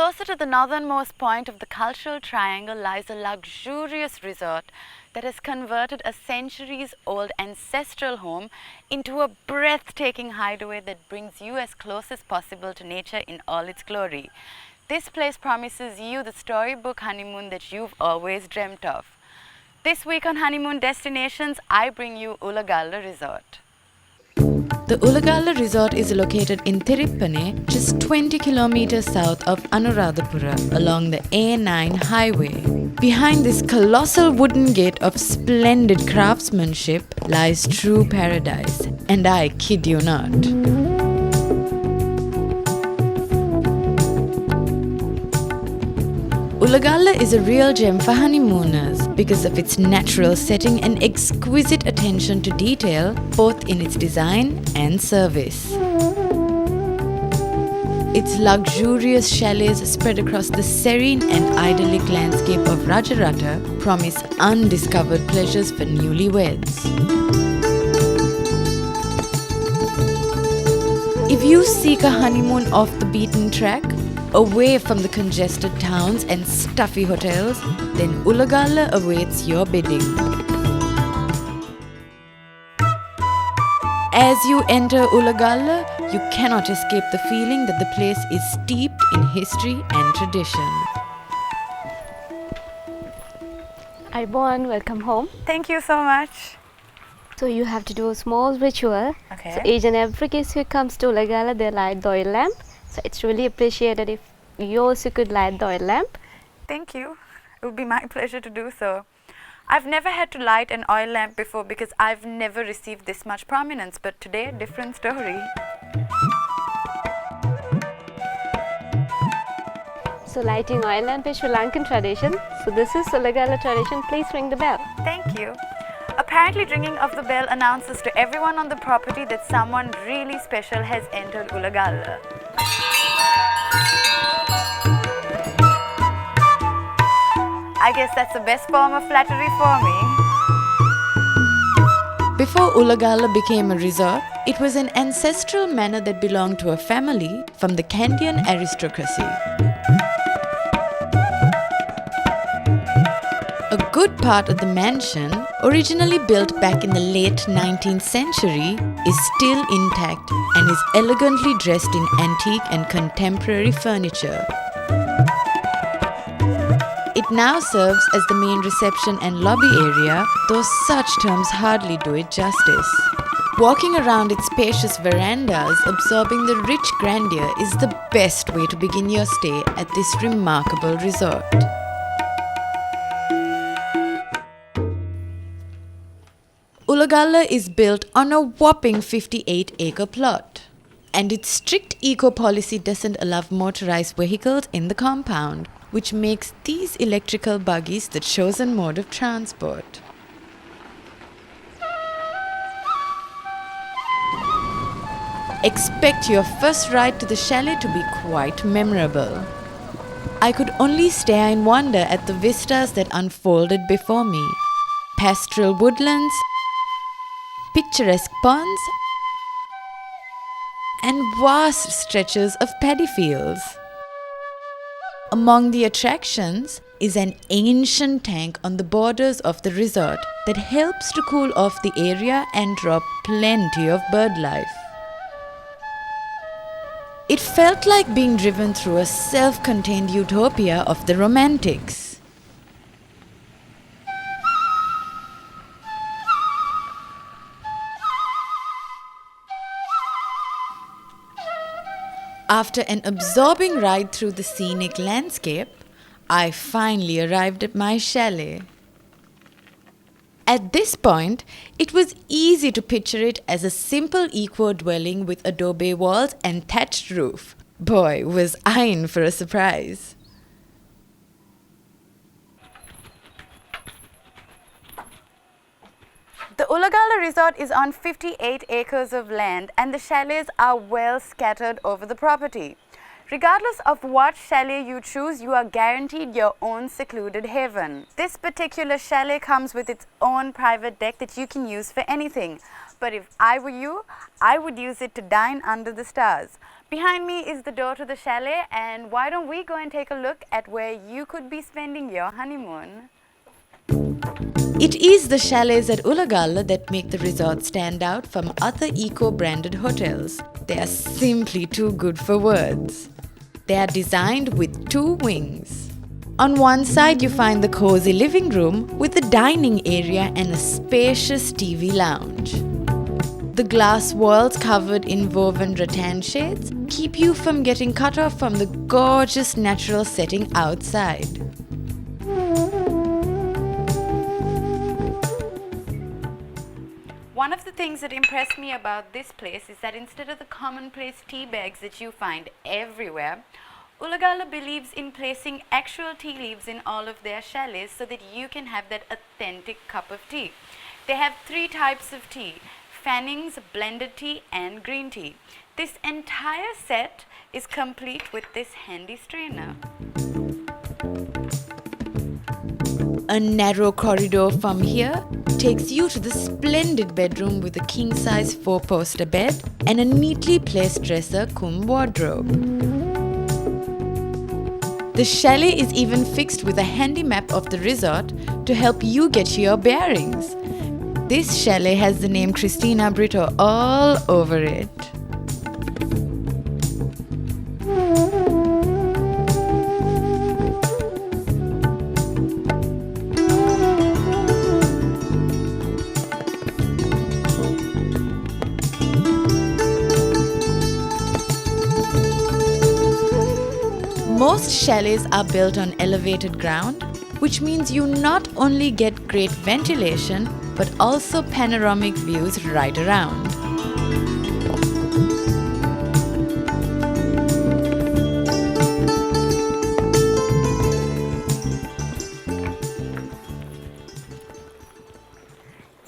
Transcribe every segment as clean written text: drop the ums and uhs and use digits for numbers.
Closer to the northernmost point of the cultural triangle lies a luxurious resort that has converted a centuries-old ancestral home into a breathtaking hideaway that brings you as close as possible to nature in all its glory. This place promises you the storybook honeymoon that you've always dreamt of. This week on Honeymoon Destinations, I bring you Ulagalla Resort. The Ulagalla Resort is located in Tirupane, just 20 kilometers south of Anuradhapura, along the A9 highway. Behind this colossal wooden gate of splendid craftsmanship lies true paradise, and I kid you not. Ulagalla is a real gem for honeymooners because of its natural setting and exquisite attention to detail, both in its design and service. Its luxurious chalets spread across the serene and idyllic landscape of Rajarata promise undiscovered pleasures for newlyweds. If you seek a honeymoon off the beaten track, away from the congested towns and stuffy hotels, then Ulagalla awaits your bidding. As you enter Ulagalla, you cannot escape the feeling that the place is steeped in history and tradition. Aibon, welcome home. Thank you so much. So you have to do a small ritual. Okay. So each and every guest who comes to Ulagalla, they light the oil lamp. So it's really appreciated if you also could light the oil lamp. Thank you. It would be my pleasure to do so. I've never had to light an oil lamp before because I've never received this much prominence, but today a different story. So lighting oil lamp is Sri Lankan tradition. So this is Ulagalla tradition. Please ring the bell. Thank you. Apparently, ringing of the bell announces to everyone on the property that someone really special has entered Ulagalla. I guess that's the best form of flattery for me. Before Ulagalla became a resort, it was an ancestral manor that belonged to a family from the Kandyan aristocracy. A good part of the mansion, originally built back in the late 19th century, is still intact and is elegantly dressed in antique and contemporary furniture. It now serves as the main reception and lobby area, though such terms hardly do it justice. Walking around its spacious verandas, absorbing the rich grandeur is the best way to begin your stay at this remarkable resort. Ulagalla is built on a whopping 58-acre plot, and its strict eco-policy doesn't allow motorized vehicles in the compound, which makes these electrical buggies the chosen mode of transport. Expect your first ride to the chalet to be quite memorable. I could only stare in wonder at the vistas that unfolded before me. Pastoral woodlands, picturesque ponds, and vast stretches of paddy fields. Among the attractions is an ancient tank on the borders of the resort that helps to cool off the area and draw plenty of bird life. It felt like being driven through a self-contained utopia of the romantics. After an absorbing ride through the scenic landscape, I finally arrived at my chalet. At this point, it was easy to picture it as a simple eco-dwelling with adobe walls and thatched roof. Boy, was I in for a surprise. The Ulagalla Resort is on 58 acres of land and the chalets are well scattered over the property. Regardless of what chalet you choose, you are guaranteed your own secluded haven. This particular chalet comes with its own private deck that you can use for anything. But if I were you, I would use it to dine under the stars. Behind me is the door to the chalet, and why don't we go and take a look at where you could be spending your honeymoon? It is the chalets at Ulagalla that make the resort stand out from other eco-branded hotels. They are simply too good for words. They are designed with 2 wings. On one side, you find the cozy living room with a dining area and a spacious TV lounge. The glass walls covered in woven rattan shades keep you from getting cut off from the gorgeous natural setting outside. One of the things that impressed me about this place is that instead of the commonplace tea bags that you find everywhere, Ulagalla believes in placing actual tea leaves in all of their chalets so that you can have that authentic cup of tea. They have 3 types of tea: Fannings, blended tea and green tea. This entire set is complete with this handy strainer. A narrow corridor from here takes you to the splendid bedroom with a king-size 4-poster bed and a neatly placed dresser cum wardrobe. The chalet is even fixed with a handy map of the resort to help you get your bearings. This chalet has the name Christina Brito all over it. Most chalets are built on elevated ground, which means you not only get great ventilation but also panoramic views right around.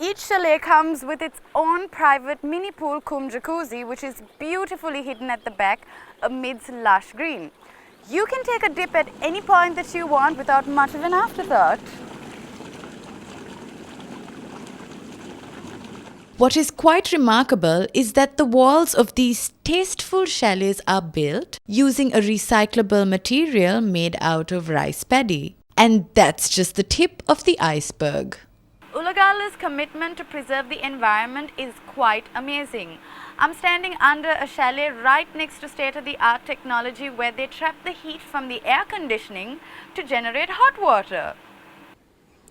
Each chalet comes with its own private mini pool cum jacuzzi, which is beautifully hidden at the back amidst lush green. You can take a dip at any point that you want without much of an afterthought. What is quite remarkable is that the walls of these tasteful chalets are built using a recyclable material made out of rice paddy. And that's just the tip of the iceberg. Ulagalla's commitment to preserve the environment is quite amazing. I'm standing under a chalet right next to state-of-the-art technology where they trap the heat from the air conditioning to generate hot water.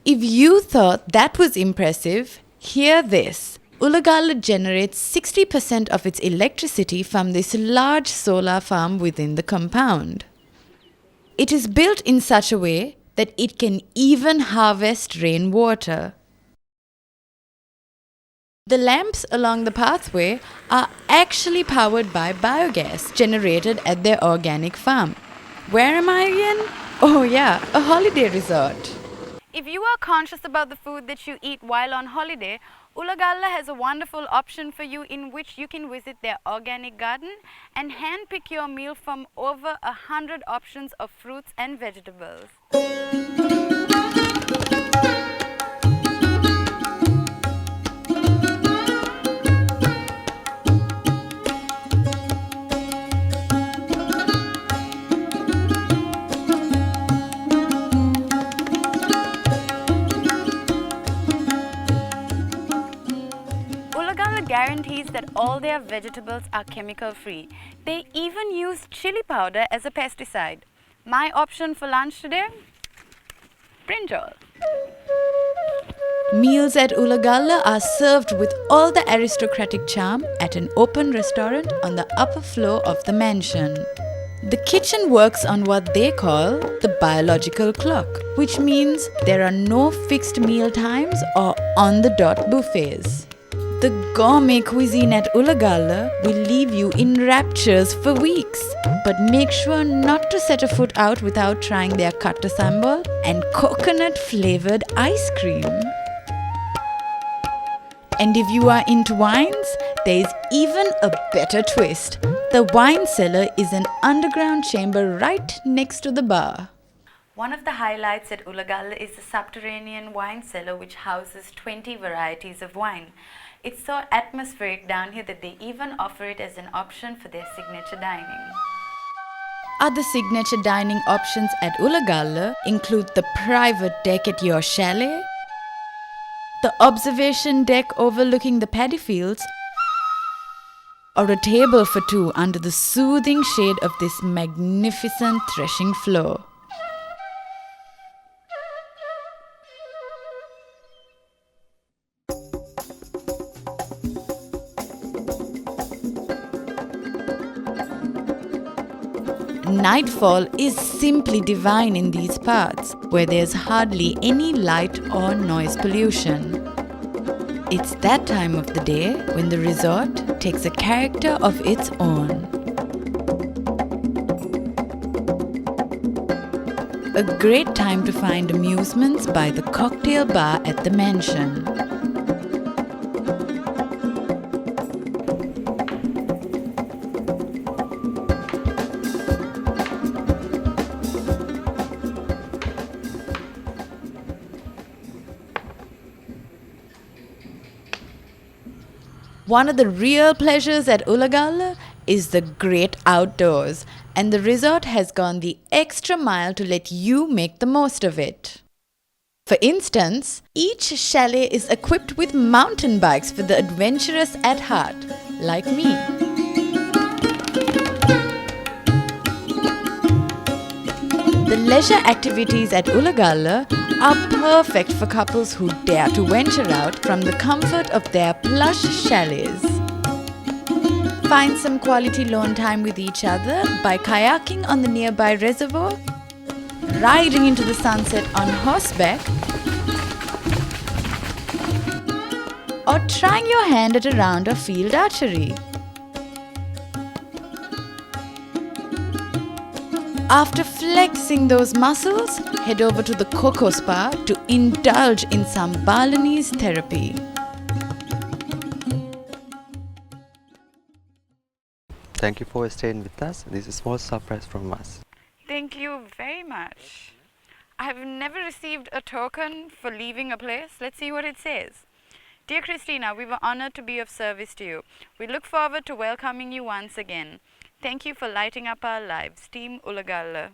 If you thought that was impressive, hear this. Ulagalla generates 60% of its electricity from this large solar farm within the compound. It is built in such a way that it can even harvest rainwater. The lamps along the pathway are actually powered by biogas generated at their organic farm. Where am I again? Oh yeah, a holiday resort. If you are conscious about the food that you eat while on holiday, Ulagalla has a wonderful option for you in which you can visit their organic garden and hand-pick your meal from over 100 options of fruits and vegetables. Guarantees that all their vegetables are chemical free. They even use chili powder as a pesticide. My option for lunch today? Brinjal. Meals at Ulagalla are served with all the aristocratic charm at an open restaurant on the upper floor of the mansion. The kitchen works on what they call the biological clock, which means there are no fixed meal times or on-the-dot buffets. The gourmet cuisine at Ulagalla will leave you in raptures for weeks. But make sure not to set a foot out without trying their katta sambal and coconut-flavored ice cream. And if you are into wines, there is even a better twist. The wine cellar is an underground chamber right next to the bar. One of the highlights at Ulagalla is the subterranean wine cellar, which houses 20 varieties of wine. It's so atmospheric down here that they even offer it as an option for their signature dining. Other signature dining options at Ulagalla include the private deck at your chalet, the observation deck overlooking the paddy fields, or a table for two under the soothing shade of this magnificent threshing floor. Nightfall is simply divine in these parts, where there's hardly any light or noise pollution. It's that time of the day when the resort takes a character of its own. A great time to find amusements by the cocktail bar at the mansion. One of the real pleasures at Ulagalla is the great outdoors, and the resort has gone the extra mile to let you make the most of it. For instance, each chalet is equipped with mountain bikes for the adventurous at heart, like me. The leisure activities at Ulagalla are perfect for couples who dare to venture out from the comfort of their plush chalets. Find some quality lone time with each other by kayaking on the nearby reservoir, riding into the sunset on horseback, or trying your hand at a round of field archery. After flexing those muscles, head over to the Coco Spa to indulge in some Balinese therapy. Thank you for staying with us. This is a small surprise from us. Thank you very much. I've never received a token for leaving a place. Let's see what it says. Dear Christina, we were honored to be of service to you. We look forward to welcoming you once again. Thank you for lighting up our lives. Team Ulagalla.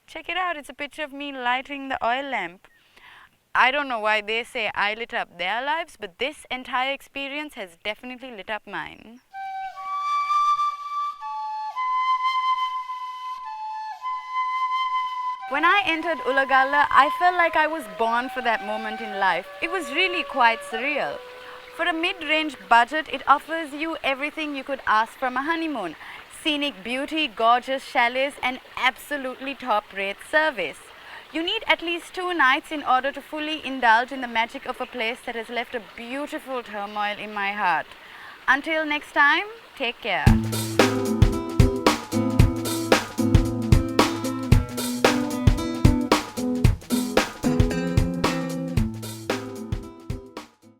Check it out. It's a picture of me lighting the oil lamp. I don't know why they say I lit up their lives, but this entire experience has definitely lit up mine. When I entered Ulagalla, I felt like I was born for that moment in life. It was really quite surreal. For a mid-range budget, it offers you everything you could ask from a honeymoon. Scenic beauty, gorgeous chalets, and absolutely top-rate service. You need at least 2 nights in order to fully indulge in the magic of a place that has left a beautiful turmoil in my heart. Until next time, take care.